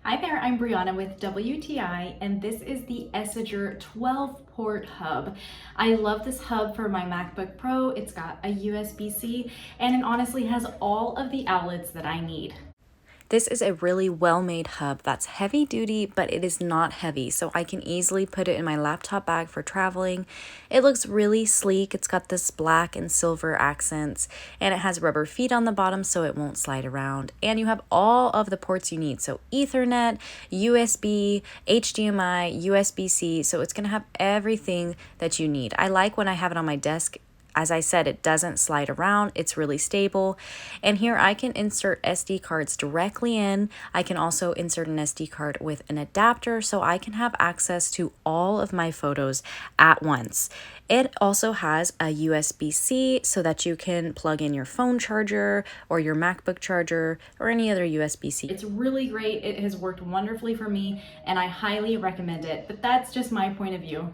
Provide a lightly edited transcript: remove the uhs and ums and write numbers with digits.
Hi there, I'm Brianna with WTI, and this is the ESSAGER 12 port hub. I love this hub for my MacBook Pro. It's got a USB-C, and it honestly has all of the outlets that I need. This is a really well-made hub that's heavy duty, but it is not heavy, so I can easily put it in my laptop bag for traveling. It looks really sleek. It's got this black and silver accents, and it has rubber feet on the bottom so it won't slide around. And you have all of the ports you need, so Ethernet, USB, HDMI, USB-C, so it's going to have everything that you need. I like when I have it on my desk. As I said, it doesn't slide around. It's really stable. And here I can insert SD cards directly in. I can also insert an SD card with an adapter so I can have access to all of my photos at once. It also has a USB-C so that you can plug in your phone charger or your MacBook charger or any other USB-C. It's really great. It has worked wonderfully for me, and I highly recommend it. But that's just my point of view.